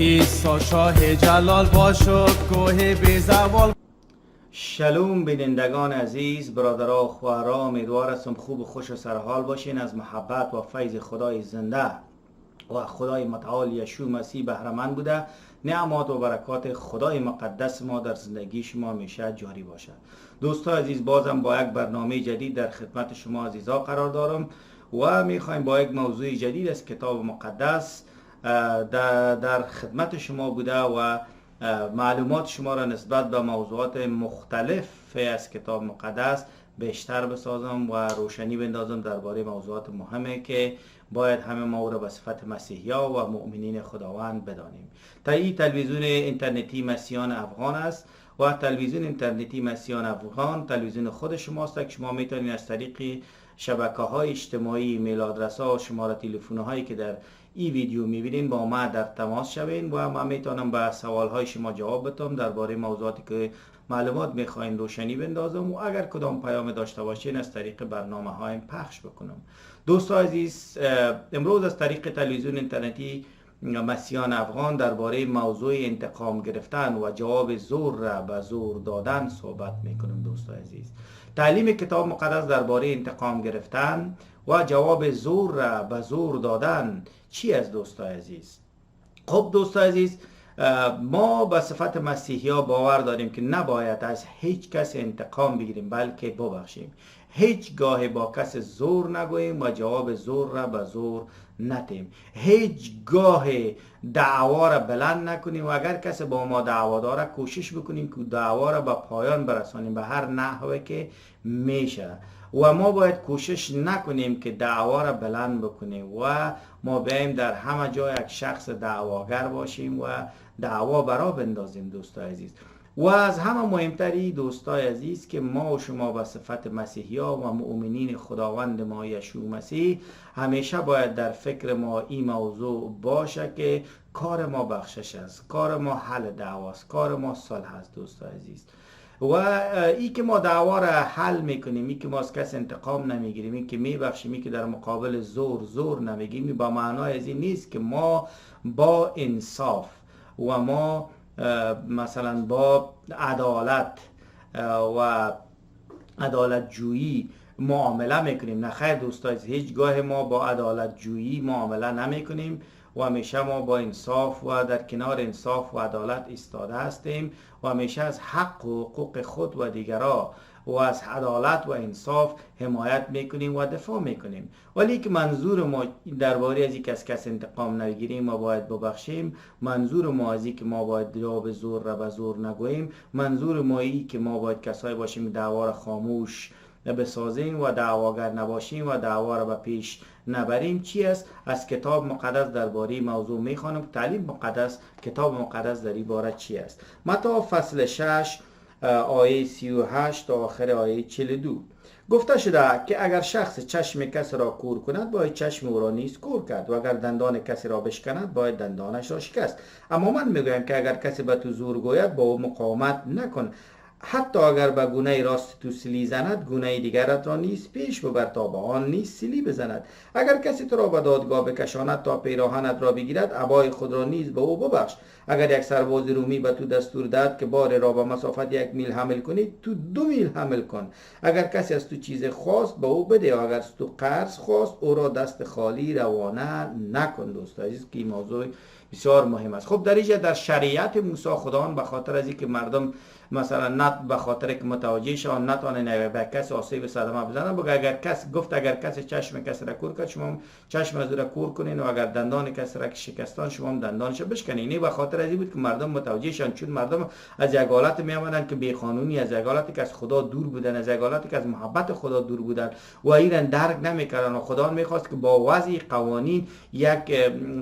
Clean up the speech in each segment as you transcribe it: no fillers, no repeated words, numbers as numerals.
عیسی شاه جلال باشد کوه بی زوال. شلوم بینندگان عزیز، برادرها و خواهرها، امیدوار هستم خوب و خوش و سرحال باشین. از محبت و فیض خدای زنده و خدای متعال یشوع مسیح بهره‌مند بوده. نعمات و برکات خدای مقدس ما در زندگی شما همیشه جاری باشه. دوستان عزیز، بازم با یک برنامه جدید در خدمت شما عزیزا قرار دارم و میخوایم با یک موضوع جدید از کتاب مقدس در خدمت شما بوده و معلومات شما را نسبت به موضوعات مختلف از کتاب مقدس بیشتر بسازم و روشنی بندازم درباره موضوعات مهمه که باید همه ما را به صفت مسیحی‌ها و مؤمنین خداوند بدانیم. این تلویزیون اینترنتی مسیحیان افغان است و تلویزیون اینترنتی مسیحیان افغان تلویزیون خود شماست که شما میتونید از طریق شبکه‌های اجتماعی، ایمیل آدرس‌ها و شماره تلفن‌هایی که در این ویدیو میبینین با ما در تماس شوین و ما میتونم به سوالهای شما جواب بدم درباره موضوعاتی که معلومات میخواین روشنی بندازم و اگر کدام پیام داشته باشین از طریق برنامه هایم پخش بکنم. دوستان عزیز، امروز از طریق تلویزیون اینترنتی مسیحیان افغان درباره موضوع انتقام گرفتن و جواب زور را به زور دادن صحبت میکنم. دوستان عزیز، تعلیم کتاب مقدس درباره انتقام گرفتن و جواب زور را به زور دادن چی است دوستان عزیز؟ خب دوستان عزیز، ما به صفت مسیحی ها باور داریم که نباید از هیچ کس انتقام بگیریم بلکه ببخشیم. هیچ گاه با کس زور نگوییم و جواب زور را به زور ندیم. هیچ گاه دعوا را بلند نکنیم و اگر کس با ما دعوا داره کوشش بکنیم که دعوا را به پایان برسانیم به هر نحوه که میشه و ما باید کوشش نکنیم که دعوا را بلند بکنیم و ما بیاییم در همه جای یک شخص دعواگر باشیم و دعوا برا بندازیم. دوستان عزیز، و از همه مهمتری دوستان عزیز که ما و شما به صفت مسیحی ها و مؤمنین خداوند ما یشوع مسیح همیشه باید در فکر ما این موضوع باشه که کار ما بخشش است، کار ما حل دعواست، کار ما صلح است. دوستان عزیز، و ای که ما دعوا را حل میکنیم، ای که ما از کس انتقام نمیگیریم، ای که میبخشیم، ای که در مقابل زور نمیگیم، با معنای از این نیست که ما با انصاف و ما مثلا با عدالت و عدالت جویی معامله میکنیم. نه خیر دوستان، هیچگاه ما با عدالت جویی معامله نمیکنیم و همیشه ما با انصاف و در کنار انصاف و عدالت ایستاده هستیم و همیشه از حق و حقوق خود و دیگران و از عدالت و انصاف حمایت میکنیم و دفاع میکنیم. ولی که منظور ما درباره از اینکه از کس انتقام نگیریم و باید ببخشیم، منظور ما از اینکه ما باید جواب زور را به زور نگوییم، منظور ما این که ما باید کسایی باشیم دعوا را خاموش بسازیم و دعواگر نباشیم و دعوا را به پیش نبریم چی است؟ از کتاب مقدس درباره موضوع میخوانم. تعلیم مقدس، کتاب مقدس در این باره چی است؟ متی فصل 6 آیه 38 تا آخر آیه 42 گفته شده که اگر شخص چشم کسی را کور کند باید چشم او را نیز کور کرد و اگر دندان کسی را بشکند باید دندانش را شکست. اما من میگویم که اگر کسی به تو زور گوید با او مقاومت نکن، حتی اگر به گونه راست تو سیلی زند گونه دیگرت را نیز پیش ببر تا به آن نیز سیلی بزند. اگر کسی تو را به دادگاه بکشاند تا پیراهنت را بگیرد عبای خود را نیز به او ببخش. اگر یک سرباز رومی به تو دستور داد که بار را به مسافت 1 میل حمل کنی تو 2 میل حمل کن. اگر کسی از تو چیز خواست به او بده و اگر از تو قرض خواست او را دست خالی روانه نکن. دوستان عزیز که این موضوع بسیار مهم است. خب در اینجا در شریعت موسی خداوند به خاطر از اینکه مردم مثلا نت به خاطر که متوجه شون نتونن به کسی آسیب صدمه بزنن، بگه اگر کس گفت اگر کسی چشم کسی را کور کرد شما چشم از او را کور کنین و اگر دندان کسی را شکستان شما هم دندانش بشکنین. این به خاطر از این بود که مردم متوجه شون، چون مردم از یک حالت می آمدن که بی قانونی، از یک حالتی که از خدا دور بودن، از یک حالتی که از محبت خدا دور بودن و این درک نمیکردن و خدا میخواست که با وضع قوانین یک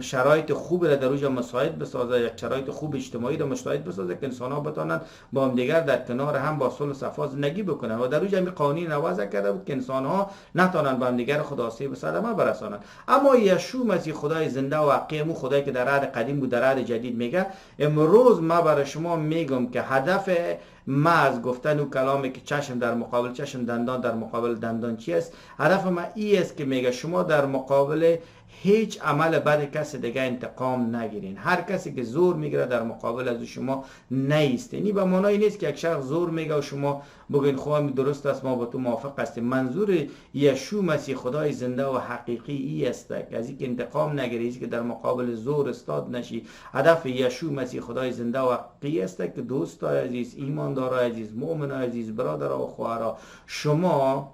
شرایط خوب را در اوج مساعد بسازه، یک شرایط خوب اجتماعی را مساعد بسازه که انسان ها بتونن با دیگر در کنار هم با صلح و صفا زندگی بکنن و در اوج همین قوانین وضع کرده بود که انسان ها نتونن با دیگر خدا آسیب صدمه برسانن. اما یشوع مسیح خدای زنده و حقیقی، خدایی که در عهد قدیم بود در عهد جدید میگه، امروز ما برای شما میگم که هدف ما از گفتن و کلامی که چشم در مقابل چشم، دندان در مقابل دندان چی است، هدف ما این است که میگه شما در مقابل هیچ عمل بد کسی دیگه انتقام نگیرین. هر کسی که زور میگیره در مقابل از شما نیستین. این به معنای نیست که یک شخص زور میگه و شما بگین خواهم درست است، ما با تو موافق هستیم. منظور یشوع مسیح خدای زنده و حقیقی ای است که از اینکه انتقام نگیری، که در مقابل زور استاد نشی. هدف یشوع مسیح خدای زنده و حقیقی است که دوستای عزیز، ایماندارای عزیز، مؤمنای عزیز، برادرها و خواهرها، شما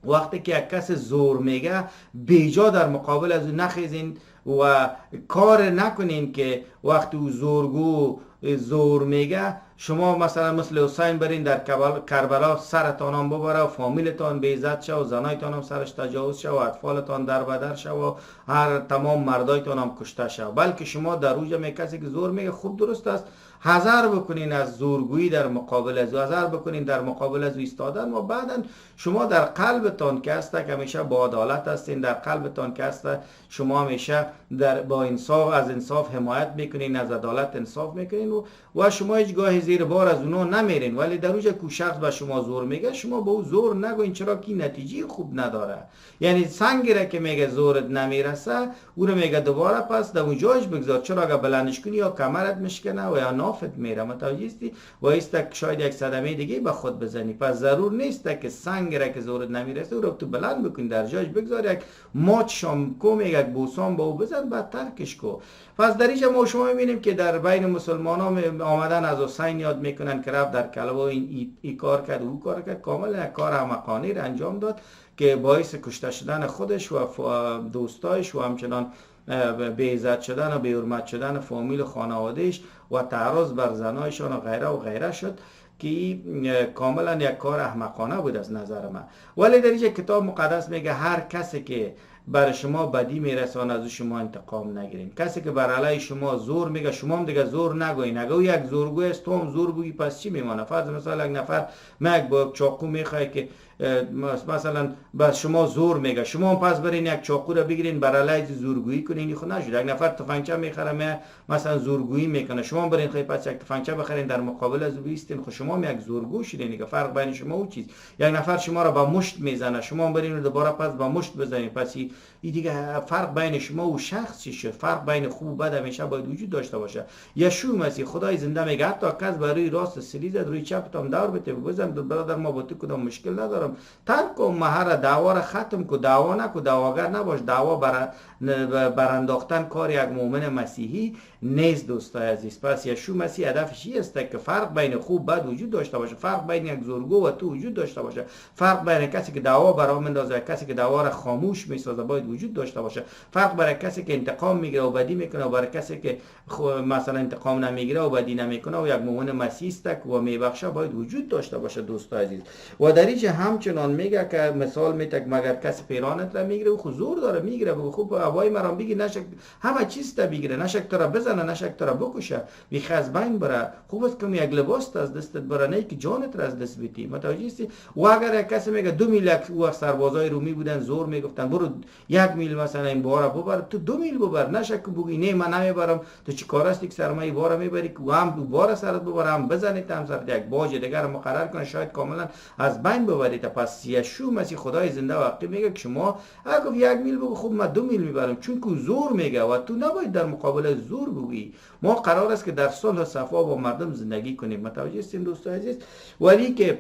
وقتی که یک کس زور میگه بیجا در مقابل از او نخیزین و کار نکنین که وقتی او زورگو زور میگه شما مثلا مثل حسین برین در کربلا سرتان هم ببره و فامیلتان بیزت شو و زنایتان هم سرش تجاوز شو و اطفالتان در بدر شو و هر تمام مردایتان هم کشته شو. بلکه شما در روی کسی که زور میگه خوب درست است حذر بکنین از زورگویی در مقابل از او، حذر بکنین در مقابل از او ایستادن و بعدا شما در قلبتان که هست که همیشه با عدالت هستین، در قلبتان که هست شما همیشه با انصاف از انصاف حمایت میکنین، از عدالت انصاف میکنین و شما هیچ گاهی زیر بار از اونو نمیرین. ولی در روز که شخص به شما زور میگه شما به او زور نگوین، چرا که نتیجه خوب نداره. یعنی سنگی را که میگه زورت نمیرسه او رو میگه دوباره پس در اون جایش بگذار، چرا اگه بلندش کنی یا کمرت مشکنه و یا نافت میره. متوجه هستی؟ و است شاید یک صدمه دیگه به خود بزنی. پس ضرور نیست که سنگ را که زورت نمیرسه او رو تو بلند بکن، در جایش بگذار، یک ماچ شام کم، یک بوسان با او بزن، بعد ترکش کو. پس در اینجا ما شما میبینیم که در بین مسلمان ها آمدن از حسین یاد میکنن که رفت در کلبه این کار کرد و او کار کرد، کاملا یک کار احمقانه را انجام داد که باعث کشته شدن خودش و دوستایش و همچنان بی‌عزت شدن و بی‌حرمت شدن فامیل و خانوادهش و تعرض بر زنایشان و غیره شد که کاملا یک کار احمقانه بود از نظر من. ولی در اینجا کتاب مقدس میگه هر کسی که بر شما بدی میرسانه از شما انتقام نگیرین. کسی که بر علیه شما زور میگه شما هم دیگه زور نگوین. اگه او یک زورگوی است تو هم زور بگی پس چی میمانه؟ فرض مثلا یک نفر مگ با چاقو میخواد که مثلا بس شما زور میگه، شما هم پس برین یک چاقو را بگیرین بر علیه زورگویی کنین. خود نشد. یک نفر تفنگچه میخره مثلا زورگویی میکنه، شما هم برین خیلی پس یک تفنگچه بخرین در مقابل از او بیستین، خود شما هم یک زورگو شدین. که فرق بین شما و چیز. یک نفر شما را با مشت میزنه، شما هم برین دوباره پس با مشت بزنین. پس این دیگه فرق بین شما و شخص چی شد؟ فرق بین خوب و بد همیشه باید وجود داشته باشه. یشوع مسیح خدای زنده میگه حتی کس برای راست سری زد روی چپت هم دور بده بزن برادر ما با تو کدام مشکل ندارم، ترک کن مهر دعوا را ختم کو، دعوا نکو، دعواگر نباش. دعوا برانداختن کار یک مؤمن مسیحی نیست دوستای عزیز. پس یشوع مسیح هدفش این است که فرق بین خوب بد وجود داشته باشه، فرق بین یک زورگو و تو وجود داشته باشه، فرق بین کسی که دعوا برا میندازه کسی که دعوا را خاموش میسازه باید وجود داشته باشه، فرق برای کسی که انتقام میگیره و بدی میکنه و برای کسی که مثلا انتقام نمیگیره و بدی نمیکنه و یک مؤمن مسیحی است و میبخشه باید وجود داشته باشه دوستای عزیز. و در اینجا همچنان میگه که مثال میتک مگر کسی پیرانت را میگیره و حضور داره میگیره بگو خوب هوای مرام بگی نشک همه چیز تا بگیره، نشک تو را بزنه، نشک تو را بکشه، بیخ از بین بره. خوب است که یک لباس از دستت بره، نه که جانت را از دست بدی. متوجه هستی؟ و اگر یک کسی میگه 2 میل و سربازای رومی بودن زور میگفتن برو 1 میل مثلا این بارا ببر، تو 2 میل ببر، نشک بگی نه من نمیبرم. تو چی کار است که سرمایه بارا میبری که هم دو بار سرت ببره، هم بزنید، هم سرت یک باج دیگر مقرر کنه، شاید کاملا از بین ببرید. پس یشوع مسیح خدای زنده و حقیقی میگه که شما اگه 1 میل بگو خوب من 2 میل میبرم، چون که زور میگه و تو نباید در مقابل زور بگی. ما قرار است که در صلح و صفا با مردم زندگی کنیم. متوجه هستین دوستان عزیز؟ ولی که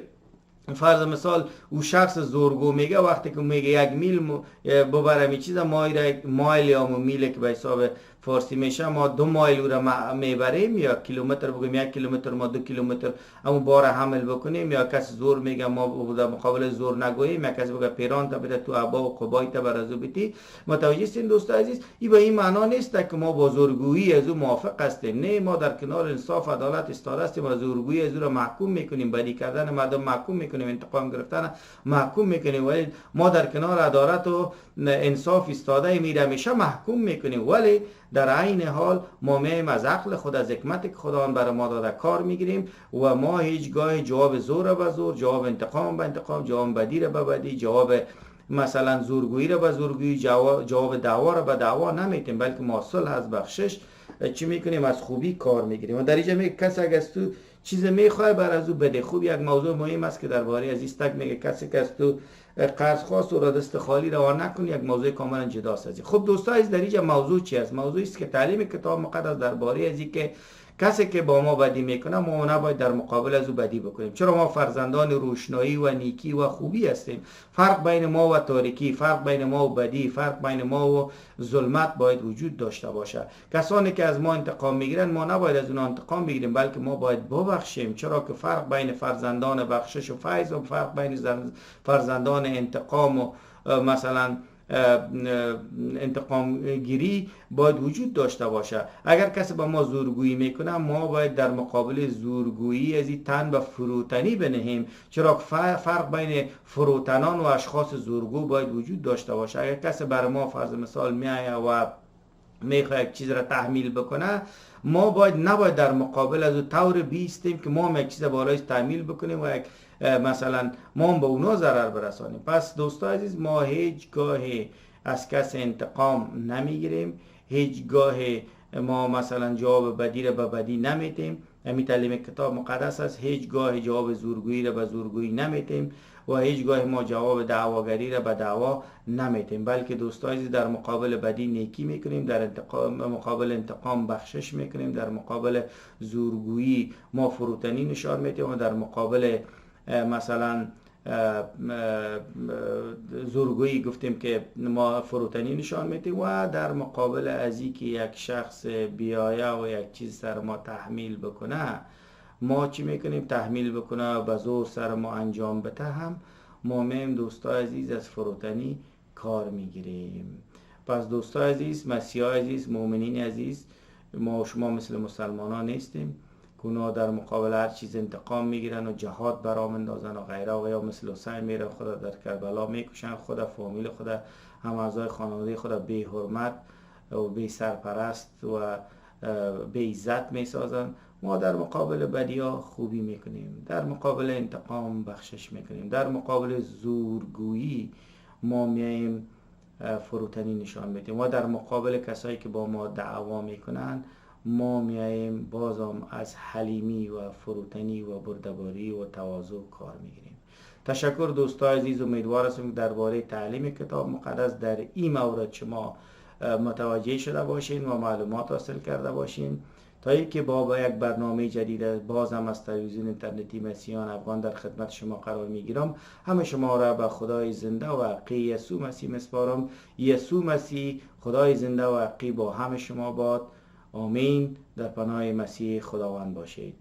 فرض مثال او شخص زورگو میگه وقتی که میگه 1 میل ببرم این چیزا مایل یا میل که به حساب فارسی میشه ما 2 مایل او را میبریم یا کیلومتر بگیم 1 کیلومتر ما 2 کیلومتر اون بار حمل بکنیم، یا کسی زور میگه ما در مقابل زور نگوییم، یا کسی بگه پیران تا بده تو ابا و قبای تا برازو بیتی. متوجه هستین دوستان عزیز؟ این به این معنا نیست که ما با زورگویی از او موافق هستیم. نه، ما در کنار انصاف عدالت ایستاده هستیم و زورگویی از او را محکوم میکنیم، بدی کردن مردم محکوم میکنیم، انتقام گرفتن محکوم میکنیم. ولی ما در کنار عدالت و انصاف ایستاده میره همیشه محکوم میکنیم. ولی در عین حال ما میایم از عقل خود، از حکمت که خداوند برای ما داده کار میگیریم و ما هیچگاه جواب زور به زور، جواب انتقام به انتقام، جواب بدی را به بدی، جواب مثلا زورگویی را به زورگویی، جواب دعوا را به دعوا نمیتیم، بلکه ما صلح از بخشش چی میکنیم؟ از خوبی کار میگیریم. و در اینجا میگه کسی اگه از تو چیز میخوای بر از او بده. خوب یک موضوع مهم است که درباره عزیز تک میگه کسی که از تو قرض خواست و را دست خالی روان نکن، یک موضوع کاملا جداست از این. خب دوستان در اینجا موضوع چی است؟ موضوعی است که تعلیم کتاب مقدس درباره از این که کسی که با ما بدی میکنه ما نباید در مقابل از او بدی بکنیم. چرا ما فرزندان روشنایی و نیکی و خوبی هستیم. فرق بین ما و تاریکی، فرق بین ما و بدی، فرق بین ما و ظلمت باید وجود داشته باشه. کسانی که از ما انتقام میگیرن ما نباید از اونها انتقام بگیریم، بلکه ما باید ببخشیم. چرا که فرق بین فرزندان بخشش و فیض و فرق بین فرزندان انتقام و مثلا انتقام گیری باید وجود داشته باشه. اگر کسی با ما زورگویی میکنه ما باید در مقابل زورگویی از این تن به فروتنی بنهیم. چرا فرق بین فروتنان و اشخاص زورگو باید وجود داشته باشه. اگر کسی بر ما فرض مثال میایه و میخواد یک چیز را تحمیل بکنه ما نباید در مقابل از او طور بیستیم که ما یک چیز بالایش تحمیل بکنیم و یک مثلا ما به اونا ضرر برسانیم. پس دوستان عزیز ما هیچ گاهی از کس انتقام نمیگیریم، هیچ گاهی ما مثلا جواب بدی را به بدی نمیتیم. همین تعلیم کتاب مقدس است. هیچ گاهی جواب زورگویی را به زورگویی نمیتیم و هیچ گاهی ما جواب دعواگری را به دعوا نمیتیم، بلکه دوستان عزیز در مقابل بدی نیکی میکنیم، در مقابل انتقام بخشش میکنیم، در مقابل زورگویی ما فروتنی نشان میدیم و در مقابل مثلا زورگویی گفتیم که ما فروتنی نشان میدیم و در مقابل از این که یک شخص بیایه و یک چیز سر ما تحمیل بکنه ما چی میکنیم؟ تحمیل بکنه به زور سر ما انجام بده هم ما میم دوستان عزیز از فروتنی کار میگیریم. پس دوستان عزیز، مسیحا عزیز، مؤمنین عزیز، ما و شما مثل مسلمانان نیستیم. اونا در مقابل هر چیز انتقام میگیرن و جهاد برام اندازن و غیره و یا مثل حسین میرن خدا در کربلا میکشن، خدا فامیل خدا هم اعضای خانواده خدا بی حرمت و بی سرپرست و بی عزت میسازن. ما در مقابل بدیا خوبی میکنیم، در مقابل انتقام بخشش میکنیم، در مقابل زورگویی ما میایم فروتنی نشان میدیم و در مقابل کسایی که با ما دعوا میکنن ما میاییم بازم از حلیمی و فروتنی و بردباری و تواضع کار میگیریم. تشکر دوستان عزیز، امیدوار هستم درباره تعلیم کتاب مقدس در این مورد شما متوجه شده باشین و معلومات حاصل کرده باشین تا اینکه با یک برنامه جدید بازم از تلویزیون اینترنتی مسیحیان افغان در خدمت شما قرار میگیرم. همه شما را به خدای زنده و حقیقی یسوع مسیح میسپارم. یسوع مسیح خدای زنده و حقیقی با همه شما باد. آمین. در پناه مسیح خداوند باشید.